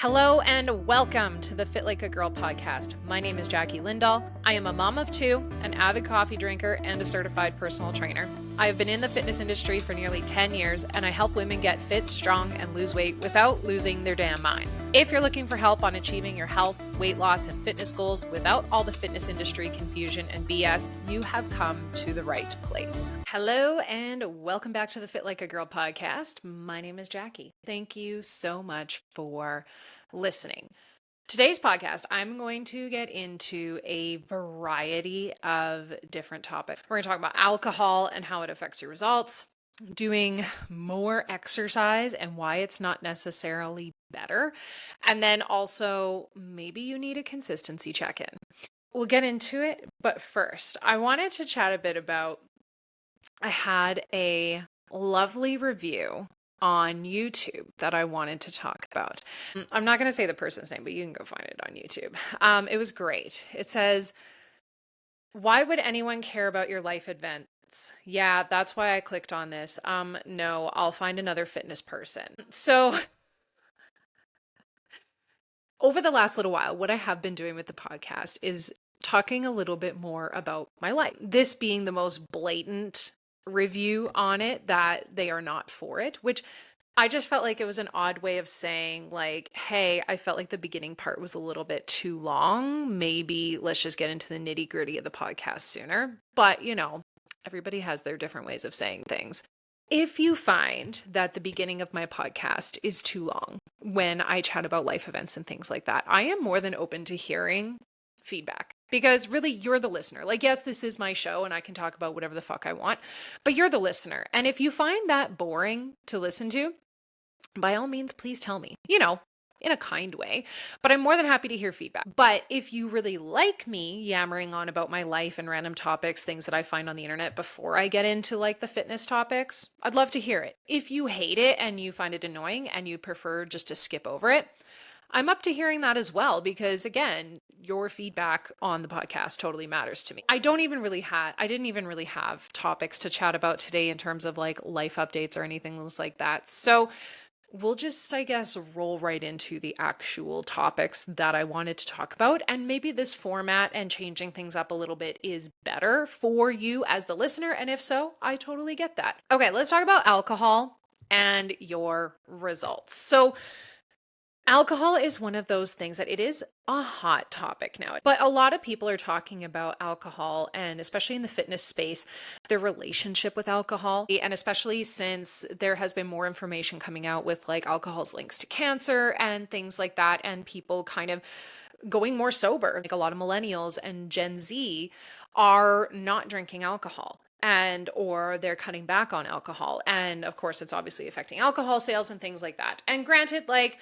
Hello and welcome to the Fit Like a Girl podcast. My name is Jackie Lindahl. I am a mom of two, an avid coffee drinker, and a certified personal trainer. I have been in the fitness industry for nearly 10 years, and I help women get fit, strong, and lose weight without losing their damn minds. If you're looking for help on achieving your health, weight loss, and fitness goals without all the fitness industry confusion and BS, you have come to the right place. Hello and welcome back to the Fit Like a Girl podcast. My name is Jackie. Thank you so much for listening. Today's podcast, I'm going to get into a variety of different topics. We're going to talk about alcohol and how it affects your results, doing more exercise and why it's not necessarily better, and then also maybe you need a consistency check-in. We'll get into it, but first, I wanted to chat a bit about I had a lovely review on YouTube that I wanted to talk about. I'm not going to say the person's name, but you can go find it on YouTube. It was great. It says, "Why would anyone care about your life events? Yeah, that's why I clicked on this. No, I'll find another fitness person." So over the last little while, what I have been doing with the podcast is talking a little bit more about my life. This being the most blatant review on it that they are not for it, which I just felt like it was an odd way of saying, like, hey, I felt like the beginning part was a little bit too long. Maybe let's just get into the nitty gritty of the podcast sooner. But, everybody has their different ways of saying things. If you find that the beginning of my podcast is too long when I chat about life events and things like that, I am more than open to hearing feedback because really you're the listener. Like, yes, this is my show and I can talk about whatever the fuck I want, but you're the listener. And if you find that boring to listen to, by all means, please tell me, in a kind way, but I'm more than happy to hear feedback. But if you really like me yammering on about my life and random topics, things that I find on the internet before I get into like the fitness topics, I'd love to hear it. If you hate it and you find it annoying and you prefer just to skip over it, I'm up to hearing that as well, because again, your feedback on the podcast totally matters to me. I didn't even really have topics to chat about today in terms of like life updates or anything else like that. So we'll just, I guess, roll right into the actual topics that I wanted to talk about. And maybe this format and changing things up a little bit is better for you as the listener. And if so, I totally get that. Okay, let's talk about alcohol and your results. So alcohol is one of those things that it is a hot topic now, but a lot of people are talking about alcohol, and especially in the fitness space, their relationship with alcohol. And especially since there has been more information coming out with like alcohol's links to cancer and things like that, and people kind of going more sober. Like a lot of millennials and Gen Z are not drinking alcohol and or they're cutting back on alcohol. And of course, it's obviously affecting alcohol sales and things like that. And granted, like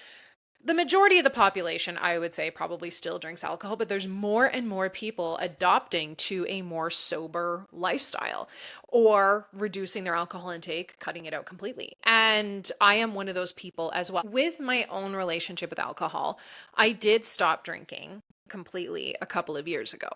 the majority of the population, I would say, probably still drinks alcohol, but there's more and more people adopting to a more sober lifestyle or reducing their alcohol intake, cutting it out completely. And I am one of those people as well. With my own relationship with alcohol, I did stop drinking completely a couple of years ago.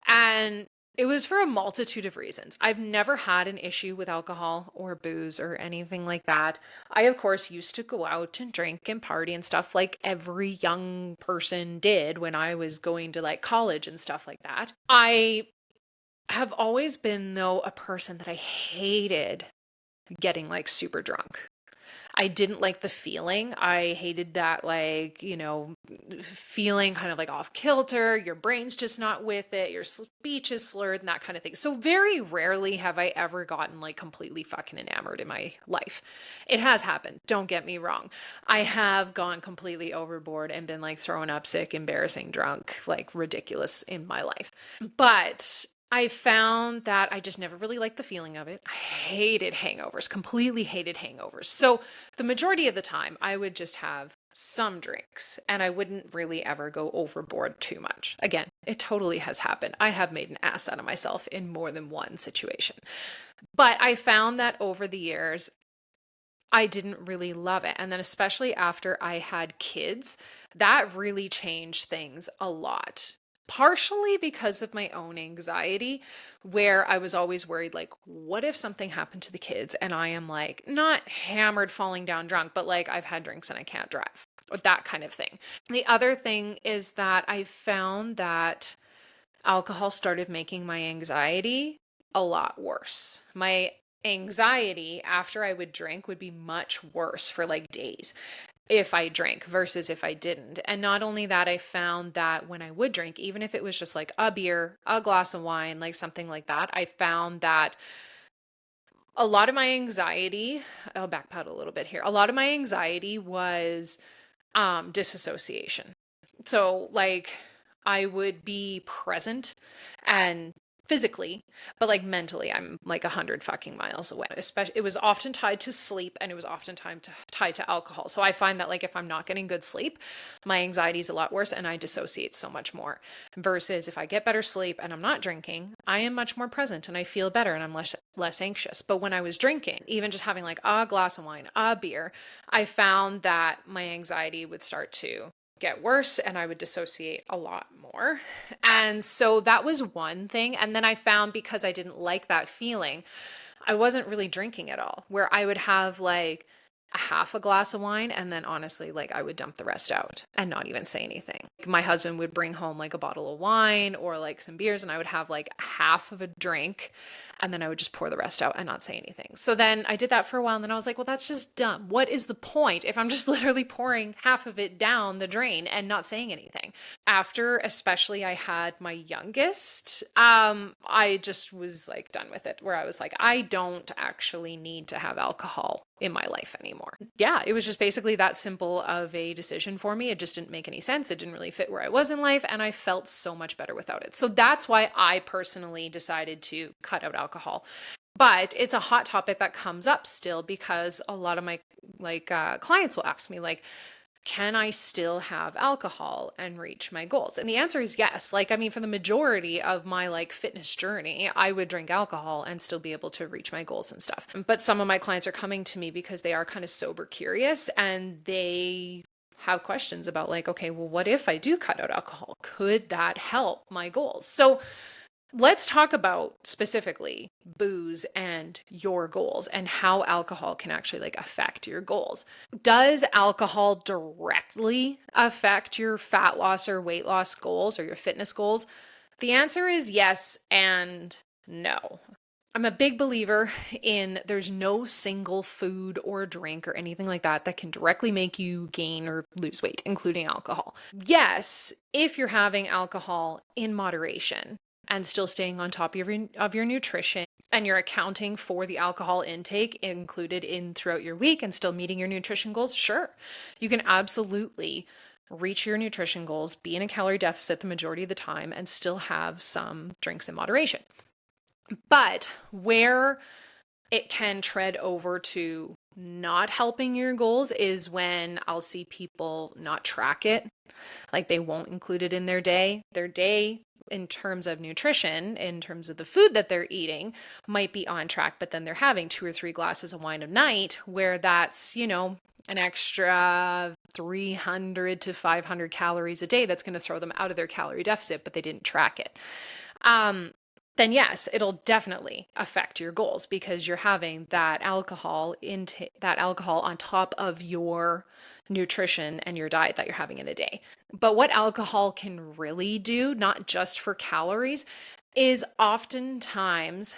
And it was for a multitude of reasons. I've never had an issue with alcohol or booze or anything like that. I, of course, used to go out and drink and party and stuff like every young person did when I was going to like college and stuff like that. I have always been, though, a person that I hated getting like super drunk. I didn't like the feeling. I hated that, like, feeling kind of like off kilter. Your brain's just not with it. Your speech is slurred and that kind of thing. So very rarely have I ever gotten like completely fucking enamored in my life. It has happened. Don't get me wrong. I have gone completely overboard and been like throwing up sick, embarrassing, drunk, like ridiculous in my life. But I found that I just never really liked the feeling of it. I hated hangovers, completely hated hangovers. So the majority of the time, I would just have some drinks and I wouldn't really ever go overboard too much. Again, it totally has happened. I have made an ass out of myself in more than one situation. But I found that over the years, I didn't really love it. And then, especially after I had kids, that really changed things a lot. Partially because of my own anxiety, where I was always worried, like, what if something happened to the kids and I am like not hammered, falling down drunk, but like I've had drinks and I can't drive? or that kind of thing. The other thing is that I found that alcohol started making my anxiety a lot worse. My anxiety after I would drink would be much worse for like days if I drank versus if I didn't. And not only that, I found that when I would drink, even if it was just like a beer, a glass of wine, like something like that, I found that a lot of my anxiety, I'll backpedal a little bit here. A lot of my anxiety was disassociation. So like I would be present and physically, but like mentally I'm like 100 fucking miles away. Especially it was often tied to sleep, and it was often tied to alcohol. So I find that like if I'm not getting good sleep, my anxiety is a lot worse and I dissociate so much more. Versus if I get better sleep and I'm not drinking, I am much more present and I feel better and I'm less anxious. But when I was drinking, even just having like a glass of wine, a beer, I found that my anxiety would start to get worse and I would dissociate a lot more. And so that was one thing. And then I found, because I didn't like that feeling, I wasn't really drinking at all, where I would have like a half a glass of wine and then honestly, like I would dump the rest out and not even say anything. My husband would bring home like a bottle of wine or like some beers, and I would have like half of a drink and then I would just pour the rest out and not say anything. So then I did that for a while and then I was like, well, that's just dumb. What is the point if I'm just literally pouring half of it down the drain and not saying anything? After especially I had my youngest, I just was like done with it, where I was like, I don't actually need to have alcohol in my life anymore. Yeah, it was just basically that simple of a decision for me. It just didn't make any sense. It didn't really fit where I was in life, and I felt so much better without it. So that's why I personally decided to cut out alcohol. But it's a hot topic that comes up still, because a lot of my clients will ask me like, can I still have alcohol and reach my goals? And the answer is yes. Like, I mean, for the majority of my like fitness journey, I would drink alcohol and still be able to reach my goals and stuff. But some of my clients are coming to me because they are kind of sober curious, and they have questions about like, okay, well, what if I do cut out alcohol? Could that help my goals? So let's talk about specifically booze and your goals and how alcohol can actually like affect your goals. Does alcohol directly affect your fat loss or weight loss goals or your fitness goals? The answer is yes and no. I'm a big believer in there's no single food or drink or anything like that that can directly make you gain or lose weight, including alcohol. Yes, if you're having alcohol in moderation and still staying on top of your nutrition, and you're accounting for the alcohol intake included in throughout your week and still meeting your nutrition goals, sure, you can absolutely reach your nutrition goals, be in a calorie deficit the majority of the time, and still have some drinks in moderation. But where it can tread over to not helping your goals is when I'll see people not track it. Like they won't include it in their day. Their day in terms of nutrition, in terms of the food that they're eating, might be on track, but then they're having 2 or 3 glasses of wine a night, where that's, an extra 300 to 500 calories a day that's going to throw them out of their calorie deficit, but they didn't track it. Then yes, it'll definitely affect your goals, because you're having that alcohol on top of your nutrition and your diet that you're having in a day. But what alcohol can really do, not just for calories, is oftentimes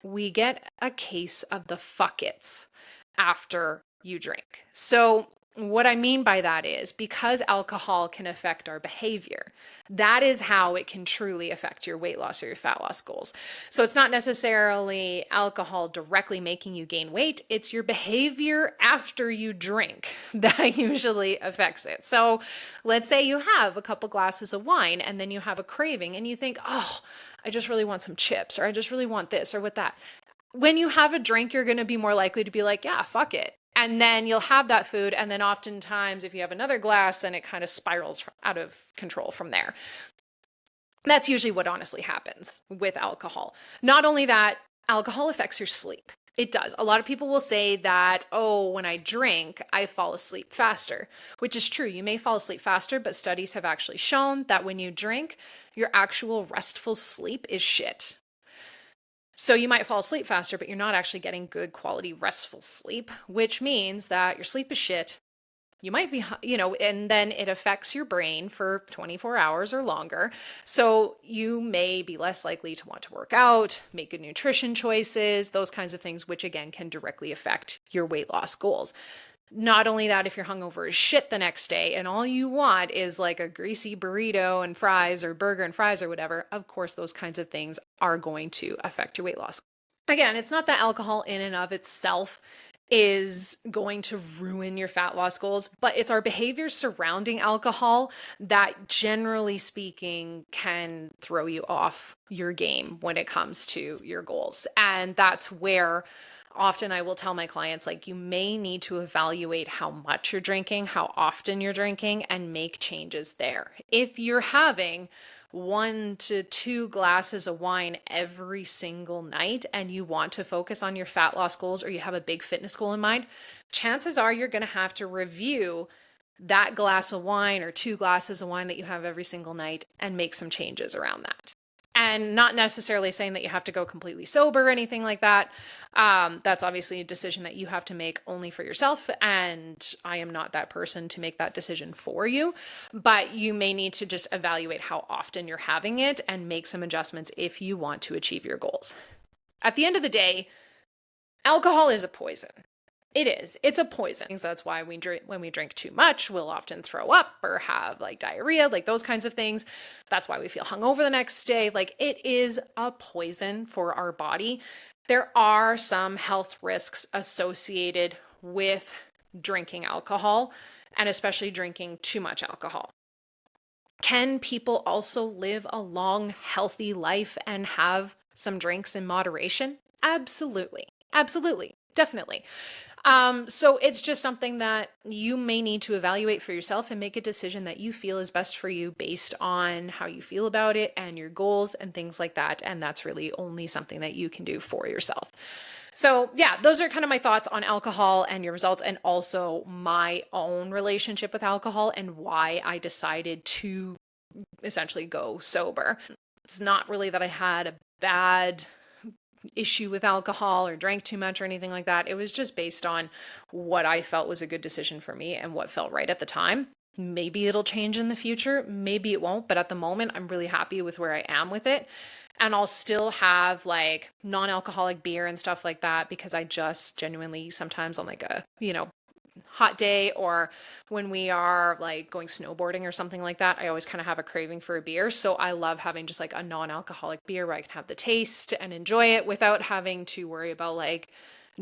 we get a case of the fuck-its after you drink. So what I mean by that is, because alcohol can affect our behavior, that is how it can truly affect your weight loss or your fat loss goals. So it's not necessarily alcohol directly making you gain weight, it's your behavior after you drink that usually affects it. So let's say you have a couple glasses of wine and then you have a craving and you think, oh, I just really want some chips, or I just really want this or what that. When you have a drink, you're going to be more likely to be like, yeah, fuck it. And then you'll have that food. And then oftentimes, if you have another glass, then it kind of spirals out of control from there. That's usually what honestly happens with alcohol. Not only that, alcohol affects your sleep. It does. A lot of people will say that, oh, when I drink, I fall asleep faster, which is true. You may fall asleep faster, but studies have actually shown that when you drink, your actual restful sleep is shit. So you might fall asleep faster, but you're not actually getting good quality restful sleep, which means that your sleep is shit You might be, and then it affects your brain for 24 hours or longer. So you may be less likely to want to work out, make good nutrition choices, those kinds of things, which again can directly affect your weight loss goals. Not only that, if you're hungover as shit the next day and all you want is like a greasy burrito and fries or burger and fries or whatever, of course, those kinds of things are going to affect your weight loss. Again, it's not that alcohol in and of itself is going to ruin your fat loss goals, but it's our behaviors surrounding alcohol that, generally speaking, can throw you off your game when it comes to your goals. And that's where often I will tell my clients, like, you may need to evaluate how much you're drinking, how often you're drinking, and make changes there. If you're having 1 to 2 glasses of wine every single night and you want to focus on your fat loss goals, or you have a big fitness goal in mind, chances are you're going to have to review that glass of wine or 2 glasses of wine that you have every single night and make some changes around that. And not necessarily saying that you have to go completely sober or anything like that. That's obviously a decision that you have to make only for yourself. And I am not that person to make that decision for you. But you may need to just evaluate how often you're having it and make some adjustments if you want to achieve your goals. At the end of the day, alcohol is a poison. It is. It's a poison. That's why when we drink too much, we'll often throw up or have like diarrhea, like those kinds of things. That's why we feel hungover the next day. Like, it is a poison for our body. There are some health risks associated with drinking alcohol, and especially drinking too much alcohol. Can people also live a long, healthy life and have some drinks in moderation? Absolutely. Absolutely. Definitely. So it's just something that you may need to evaluate for yourself and make a decision that you feel is best for you based on how you feel about it and your goals and things like that. And that's really only something that you can do for yourself. So yeah, those are kind of my thoughts on alcohol and your results, and also my own relationship with alcohol and why I decided to essentially go sober. It's not really that I had a bad issue with alcohol or drank too much or anything like that. It was just based on what I felt was a good decision for me and what felt right at the time. Maybe it'll change in the future, maybe it won't, but at the moment I'm really happy with where I am with it. And I'll still have like non-alcoholic beer and stuff like that, because I just genuinely sometimes on like a, hot day, or when we are like going snowboarding or something like that, I always kind of have a craving for a beer. So I love having just like a non-alcoholic beer where I can have the taste and enjoy it without having to worry about like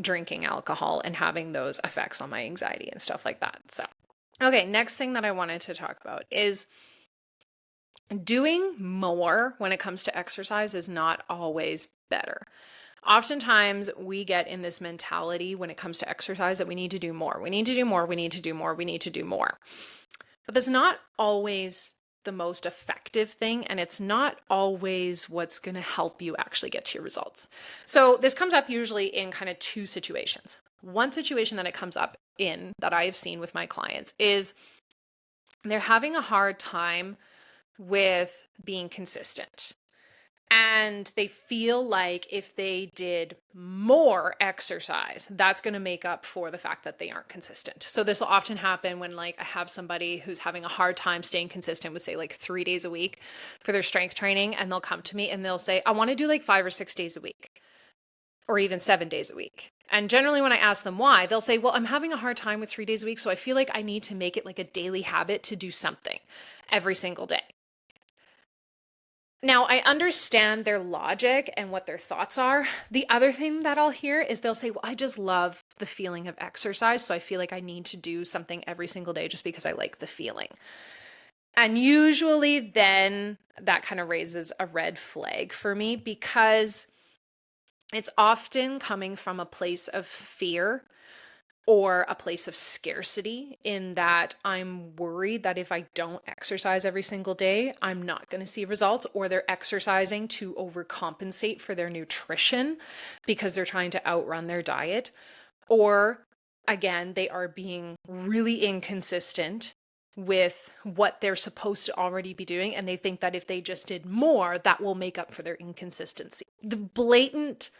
drinking alcohol and having those effects on my anxiety and stuff like that. So, okay, next thing that I wanted to talk about is doing more when it comes to exercise is not always better. Oftentimes we get in this mentality when it comes to exercise that we need to do more. We need to do more. We need to do more. We need to do more. But that's not always the most effective thing. And it's not always what's going to help you actually get to your results. So this comes up usually in kind of two situations. One situation that it comes up in that I have seen with my clients is they're having a hard time with being consistent. And they feel like if they did more exercise, that's going to make up for the fact that they aren't consistent. So this will often happen when like I have somebody who's having a hard time staying consistent with say like 3 days a week for their strength training. And they'll come to me and they'll say, I want to do like 5 or 6 days a week, or even 7 days a week. And generally when I ask them why, they'll say, well, I'm having a hard time with 3 days a week. So I feel like I need to make it like a daily habit to do something every single day. Now, I understand their logic and what their thoughts are. The other thing that I'll hear is they'll say, well, I just love the feeling of exercise. So I feel like I need to do something every single day just because I like the feeling. And usually then that kind of raises a red flag for me, because it's often coming from a place of fear or a place of scarcity, in that I'm worried that if I don't exercise every single day, I'm not going to see results, or they're exercising to overcompensate for their nutrition because they're trying to outrun their diet. Or again, they are being really inconsistent with what they're supposed to already be doing. And they think that if they just did more, that will make up for their inconsistency. The blatant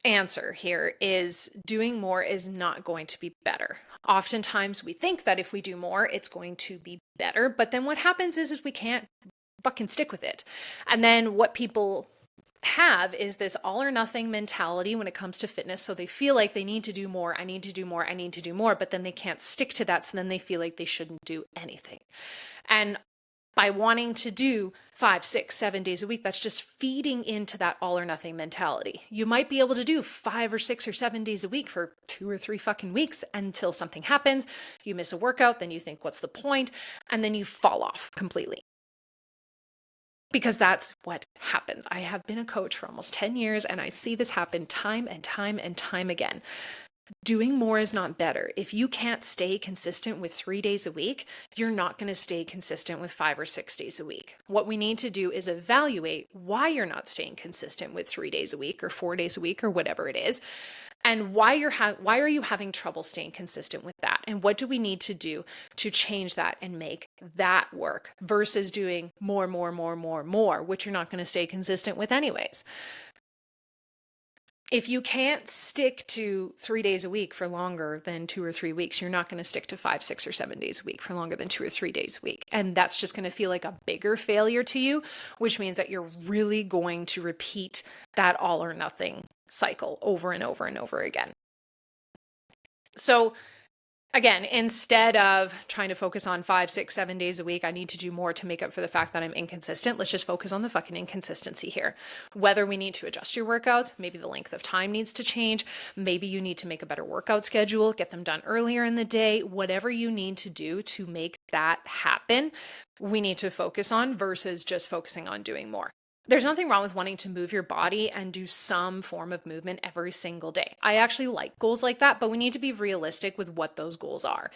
answer here is doing more is not going to be better. Oftentimes we think that if we do more, it's going to be better. But then what happens is we can't fucking stick with it. And then what people have is this all or nothing mentality when it comes to fitness. So they feel like they need to do more. I need to do more. I need to do more. But then they can't stick to that. So then they feel like they shouldn't do anything. And by wanting to do 5, 6, 7 days a week, that's just feeding into that all or nothing mentality. You might be able to do 5 or 6 or 7 days a week for 2 or 3 fucking weeks until something happens. You miss a workout, then you think, what's the point? And then you fall off completely. Because that's what happens. I have been a coach for almost 10 years and I see this happen time and time and time again. Doing more is not better. If you can't stay consistent with 3 days a week, you're not going to stay consistent with 5 or 6 days a week. What we need to do is evaluate why you're not staying consistent with 3 days a week or 4 days a week or whatever it is. And why are you having trouble staying consistent with that? And what do we need to do to change that and make that work versus doing more, which you're not going to stay consistent with anyways. If you can't stick to 3 days a week for longer than 2 or 3 weeks, you're not going to stick to 5, 6, or 7 days a week for longer than 2 or 3 days a week. And that's just going to feel like a bigger failure to you, which means that you're really going to repeat that all or nothing cycle over and over and over again. So again, instead of trying to focus on 5, 6, 7 days a week, I need to do more to make up for the fact that I'm inconsistent. Let's just focus on the fucking inconsistency here. Whether we need to adjust your workouts, maybe the length of time needs to change. Maybe you need to make a better workout schedule, get them done earlier in the day, whatever you need to do to make that happen, we need to focus on versus just focusing on doing more. There's nothing wrong with wanting to move your body and do some form of movement every single day. I actually like goals like that, but we need to be realistic with what those goals are.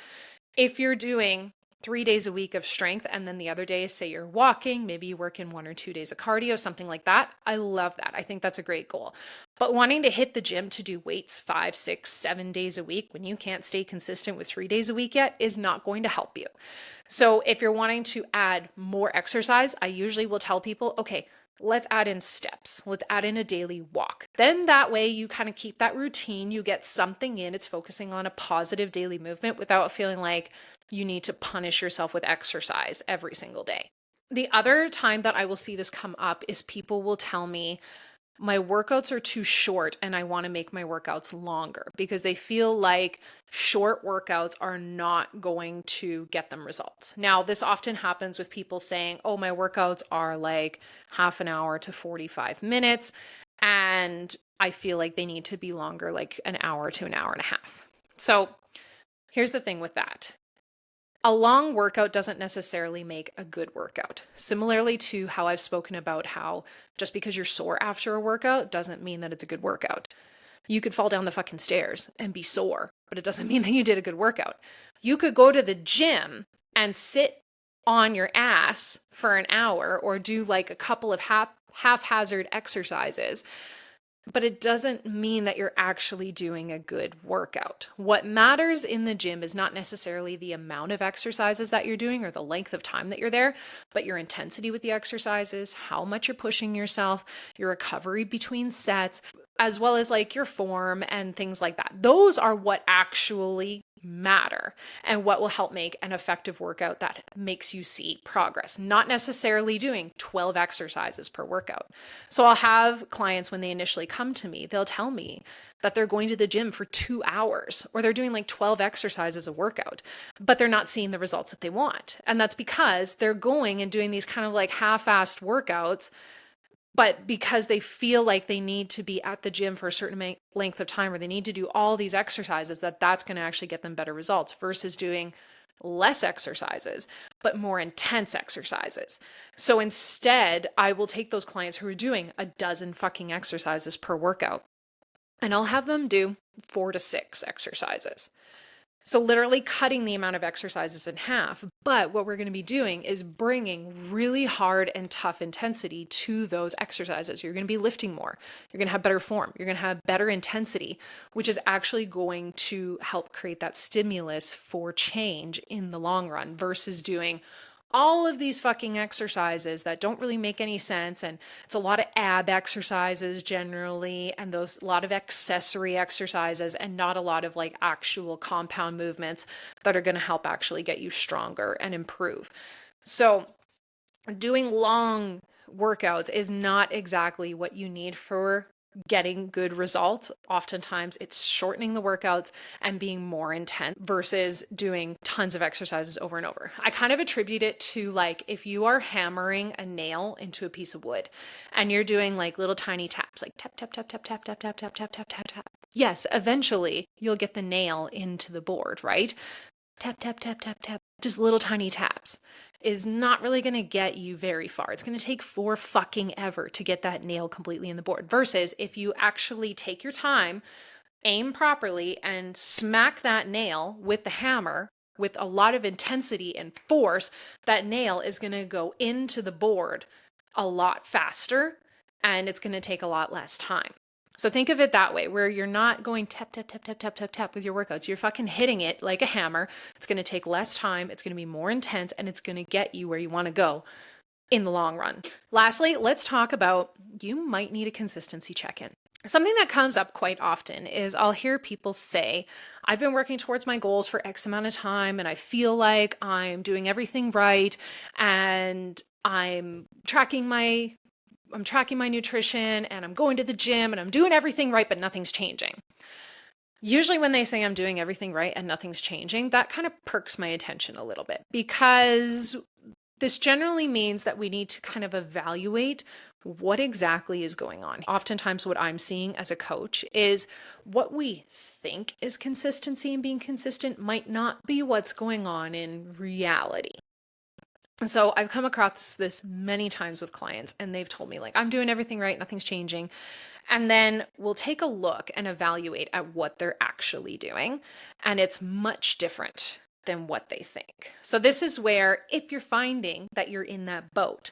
If you're doing 3 days a week of strength and then the other days, say you're walking, maybe you work in 1 or 2 days of cardio, something like that, I love that. I think that's a great goal. But wanting to hit the gym to do weights 5, 6, 7 days a week when you can't stay consistent with 3 days a week yet is not going to help you. So if you're wanting to add more exercise, I usually will tell people, okay, let's add in steps. Let's add in a daily walk. Then that way you kind of keep that routine. You get something in. It's focusing on a positive daily movement without feeling like you need to punish yourself with exercise every single day. The other time that I will see this come up is people will tell me, my workouts are too short and I want to make my workouts longer because they feel like short workouts are not going to get them results. Now, this often happens with people saying, oh, my workouts are like half an hour to 45 minutes and I feel like they need to be longer, like an hour to an hour and a half. So here's the thing with that. A long workout doesn't necessarily make a good workout. Similarly to how I've spoken about how just because you're sore after a workout doesn't mean that it's a good workout. You could fall down the fucking stairs and be sore, but it doesn't mean that you did a good workout. You could go to the gym and sit on your ass for an hour or do like a couple of haphazard exercises, but it doesn't mean that you're actually doing a good workout. What matters in the gym is not necessarily the amount of exercises that you're doing or the length of time that you're there, but your intensity with the exercises, how much you're pushing yourself, your recovery between sets, as well as like your form and things like that. Those are what actually matter and what will help make an effective workout that makes you see progress, not necessarily doing 12 exercises per workout. So I'll have clients when they initially come to me, they'll tell me that they're going to the gym for 2 hours or they're doing like 12 exercises a workout, but they're not seeing the results that they want. And that's because they're going and doing these kind of like half-assed workouts, but because they feel like they need to be at the gym for a certain length of time or they need to do all these exercises, that's going to actually get them better results versus doing less exercises, but more intense exercises. So instead, I will take those clients who are doing a dozen fucking exercises per workout and I'll have them do 4 to 6 exercises. So literally cutting the amount of exercises in half. But what we're going to be doing is bringing really hard and tough intensity to those exercises. You're going to be lifting more. You're going to have better form. You're going to have better intensity, which is actually going to help create that stimulus for change in the long run versus doing all of these fucking exercises that don't really make any sense. And it's a lot of ab exercises generally, and those a lot of accessory exercises, and not a lot of like actual compound movements that are going to help actually get you stronger and improve. So doing long workouts is not exactly what you need for getting good results. Oftentimes it's shortening the workouts and being more intense versus doing tons of exercises over and over. I kind of attribute it to like if you are hammering a nail into a piece of wood and you're doing like little tiny taps, like tap, tap, tap, tap, tap, tap, tap, tap, tap, tap, tap, tap. Yes, eventually you'll get the nail into the board, right? Tap, tap, tap, tap, tap, just little tiny taps is not really going to get you very far. It's going to take for fucking ever to get that nail completely in the board versus if you actually take your time, aim properly, and smack that nail with the hammer with a lot of intensity and force, that nail is going to go into the board a lot faster and it's going to take a lot less time. So think of it that way, where you're not going tap, tap, tap, tap, tap, tap, tap with your workouts. You're fucking hitting it like a hammer. It's going to take less time. It's going to be more intense, and it's going to get you where you want to go in the long run. Lastly, let's talk about you might need a consistency check-in. Something that comes up quite often is I'll hear people say, I've been working towards my goals for X amount of time and I feel like I'm doing everything right and I'm tracking my nutrition and I'm going to the gym and I'm doing everything right, but nothing's changing. Usually when they say I'm doing everything right and nothing's changing, that kind of perks my attention a little bit because this generally means that we need to kind of evaluate what exactly is going on. Oftentimes what I'm seeing as a coach is what we think is consistency and being consistent might not be what's going on in reality. So I've come across this many times with clients and they've told me like, I'm doing everything right, nothing's changing. And then we'll take a look and evaluate at what they're actually doing. And it's much different than what they think. So this is where if you're finding that you're in that boat,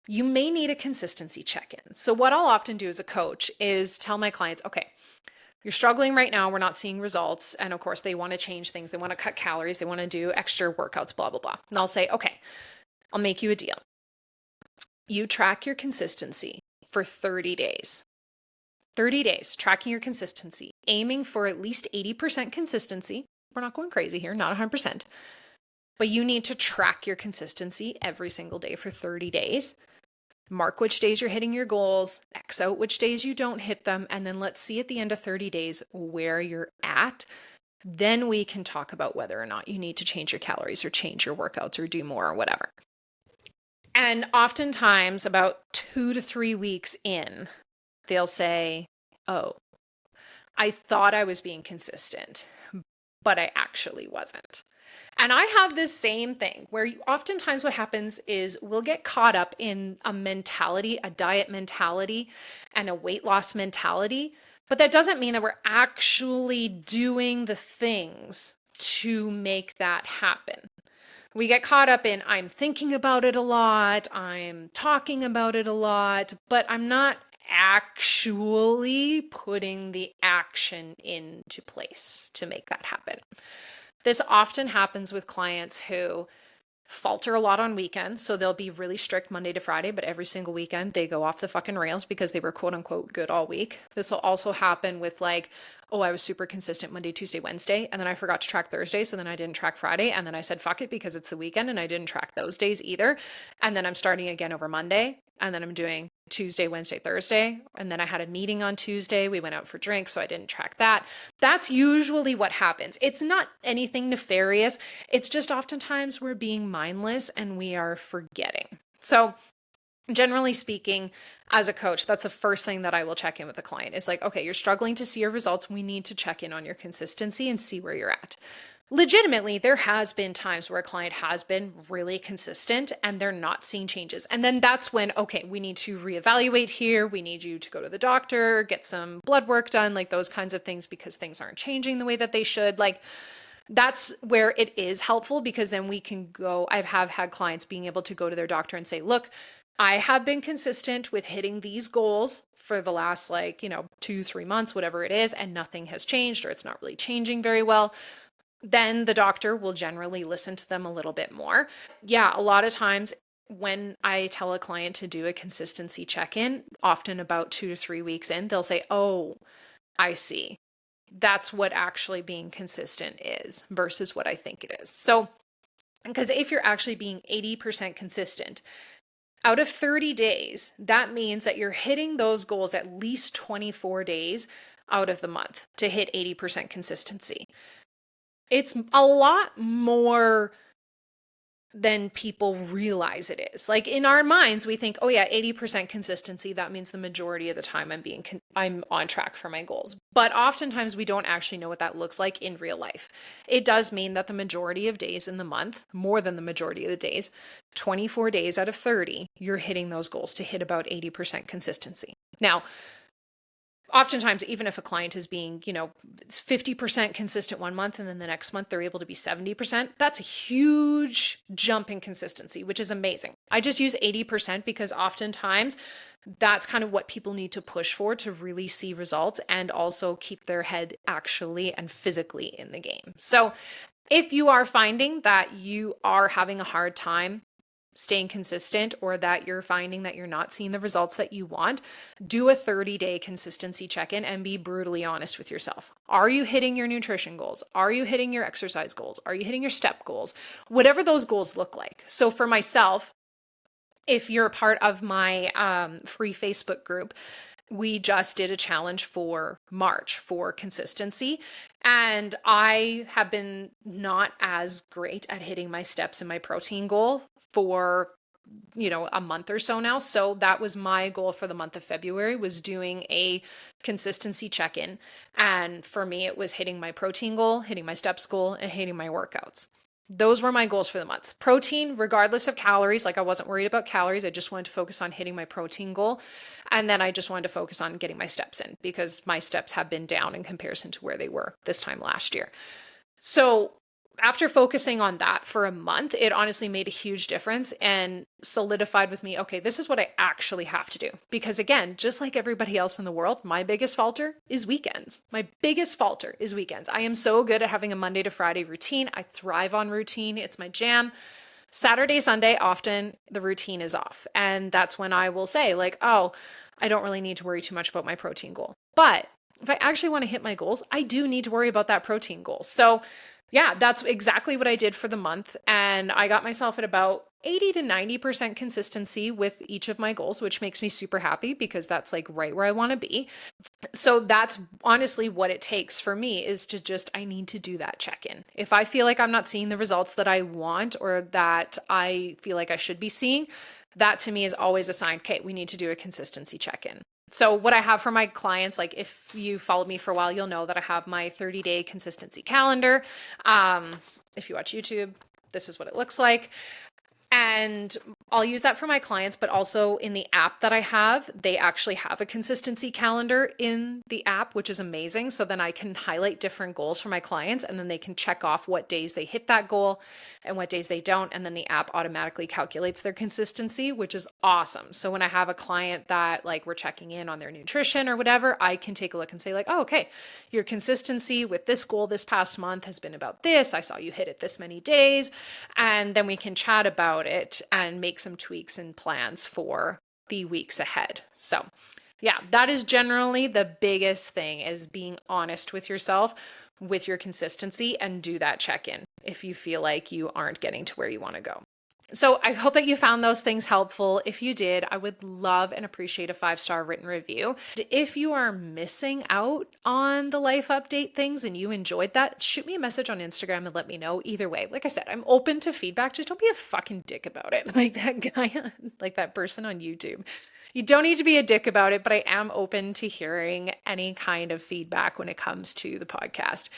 you may need a consistency check-in. So what I'll often do as a coach is tell my clients, okay, you're struggling right now. We're not seeing results. And of course they want to change things. They want to cut calories. They want to do extra workouts, blah, blah, blah. And I'll say, okay, I'll make you a deal. You track your consistency for 30 days. 30 days, tracking your consistency, aiming for at least 80% consistency. We're not going crazy here, not 100%. But you need to track your consistency every single day for 30 days. Mark which days you're hitting your goals, X out which days you don't hit them, and then let's see at the end of 30 days where you're at. Then we can talk about whether or not you need to change your calories or change your workouts or do more or whatever. And oftentimes, about 2 to 3 weeks in, they'll say, oh, I thought I was being consistent, but I actually wasn't. And I have this same thing where oftentimes what happens is we'll get caught up in a mentality, a diet mentality, and a weight loss mentality. But that doesn't mean that we're actually doing the things to make that happen. We get caught up in, I'm thinking about it a lot, I'm talking about it a lot, but I'm not actually putting the action into place to make that happen. This often happens with clients who falter a lot on weekends. So they'll be really strict Monday to Friday, but every single weekend they go off the fucking rails because they were quote unquote good all week. This will also happen with like, oh, I was super consistent Monday, Tuesday, Wednesday, and then I forgot to track Thursday. So then I didn't track Friday. And then I said, fuck it, because it's the weekend and I didn't track those days either. And then I'm starting again over Monday. And then I'm doing Tuesday, Wednesday, Thursday. And then I had a meeting on Tuesday. We went out for drinks, so I didn't track that. That's usually what happens. It's not anything nefarious. It's just oftentimes we're being mindless and we are forgetting. So generally speaking, as a coach, that's the first thing that I will check in with a client. It's like, okay, you're struggling to see your results. We need to check in on your consistency and see where you're at. Legitimately, there has been times where a client has been really consistent and they're not seeing changes. And then that's when, okay, we need to reevaluate here. We need you to go to the doctor, get some blood work done, like those kinds of things, because things aren't changing the way that they should. Like that's where it is helpful, because then we can go, I have had clients being able to go to their doctor and say, look, I have been consistent with hitting these goals for the last 2-3 months, whatever it is, and nothing has changed, or it's not really changing very well. then the doctor will generally listen to them a little bit more. Yeah, a lot of times when I tell a client to do a consistency check-in, often about 2 to 3 weeks in, they'll say, "Oh, I see. That's what actually being consistent is versus what I think it is." So, because if you're actually being 80% consistent out of 30 days, that means that you're hitting those goals at least 24 days out of the month to hit 80% consistency. It's a lot more than people realize it is. Like in our minds, we think, oh yeah, 80% consistency, that means the majority of the time I'm on track for my goals. But oftentimes we don't actually know what that looks like in real life. It does mean that the majority of days in the month, more than the majority of the days, 24 days out of 30, you're hitting those goals to hit about 80% consistency. Now, oftentimes, even if a client is being, 50% consistent one month and then the next month they're able to be 70%, that's a huge jump in consistency, which is amazing. I just use 80% because oftentimes that's kind of what people need to push for to really see results and also keep their head actually and physically in the game. So if you are finding that you are having a hard time staying consistent or that you're finding that you're not seeing the results that you want, do a 30-day consistency check-in and be brutally honest with yourself. Are you hitting your nutrition goals? Are you hitting your exercise goals? Are you hitting your step goals? Whatever those goals look like. So for myself, if you're a part of my free Facebook group, we just did a challenge for March for consistency. And I have been not as great at hitting my steps and my protein goal for a month or so now. So that was my goal for the month of February, was doing a consistency check-in. And for me, it was hitting my protein goal, hitting my steps goal, and hitting my workouts. Those were my goals for the month. Protein, regardless of calories, like I wasn't worried about calories. I just wanted to focus on hitting my protein goal. And then I just wanted to focus on getting my steps in because my steps have been down in comparison to where they were this time last year. So after focusing on that for a month, it honestly made a huge difference and solidified with me, okay, this is what I actually have to do. Because again, just like everybody else in the world, my biggest falter is weekends. My biggest falter is weekends. I am so good at having a Monday to Friday routine. I thrive on routine. It's my jam. Saturday, Sunday, often the routine is off. And that's when I will say like, oh, I don't really need to worry too much about my protein goal. But if I actually want to hit my goals, I do need to worry about that protein goal. So yeah, that's exactly what I did for the month. And I got myself at about 80 to 90% consistency with each of my goals, which makes me super happy because that's like right where I want to be. So that's honestly what it takes for me is to just, I need to do that check-in. If I feel like I'm not seeing the results that I want or that I feel like I should be seeing, that to me is always a sign, okay, we need to do a consistency check-in. So what I have for my clients, like if you followed me for a while, you'll know that I have my 30-day consistency calendar. If you watch YouTube, this is what it looks like. And I'll use that for my clients, but also in the app that I have, they actually have a consistency calendar in the app, which is amazing. So then I can highlight different goals for my clients and then they can check off what days they hit that goal and what days they don't. And then the app automatically calculates their consistency, which is awesome. So when I have a client that like we're checking in on their nutrition or whatever, I can take a look and say like, oh, okay, your consistency with this goal this past month has been about this. I saw you hit it this many days. And then we can chat about it and make some tweaks and plans for the weeks ahead. So yeah, that is generally the biggest thing, is being honest with yourself with your consistency and do that check-in if you feel like you aren't getting to where you want to go. So I hope that you found those things helpful. If you did, I would love and appreciate a 5-star written review. If you are missing out on the life update things and you enjoyed that, shoot me a message on Instagram and let me know. Either way, like I said, I'm open to feedback. Just don't be a fucking dick about it. Like that guy, like that person on YouTube. You don't need to be a dick about it, but I am open to hearing any kind of feedback when it comes to the podcast.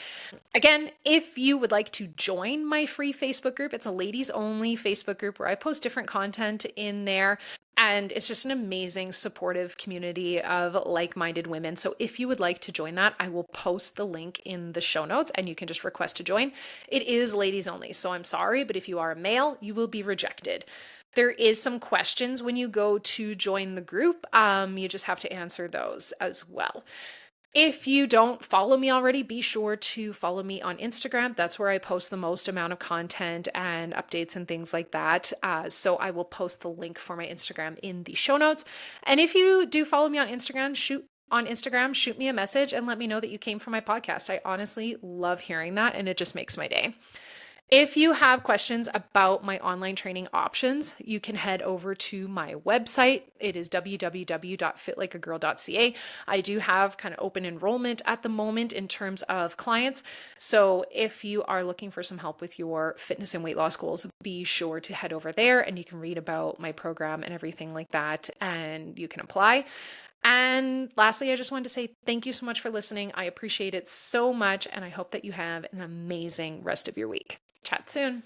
Again, if you would like to join my free Facebook group, it's a ladies only Facebook group where I post different content in there. And it's just an amazing supportive community of like-minded women. So if you would like to join that, I will post the link in the show notes and you can just request to join. It is ladies only, so I'm sorry, but if you are a male, you will be rejected. There is some questions when you go to join the group. You just have to answer those as well. If you don't follow me already, be sure to follow me on Instagram. That's where I post the most amount of content and updates and things like that. So I will post the link for my Instagram in the show notes. And if you do follow me on Instagram, shoot me a message and let me know that you came from my podcast. I honestly love hearing that, and it just makes my day. If you have questions about my online training options, you can head over to my website. It is www.fitlikeagirl.ca. I do have kind of open enrollment at the moment in terms of clients. So if you are looking for some help with your fitness and weight loss goals, be sure to head over there and you can read about my program and everything like that, and you can apply. And lastly, I just wanted to say thank you so much for listening. I appreciate it so much, and I hope that you have an amazing rest of your week. Chat soon.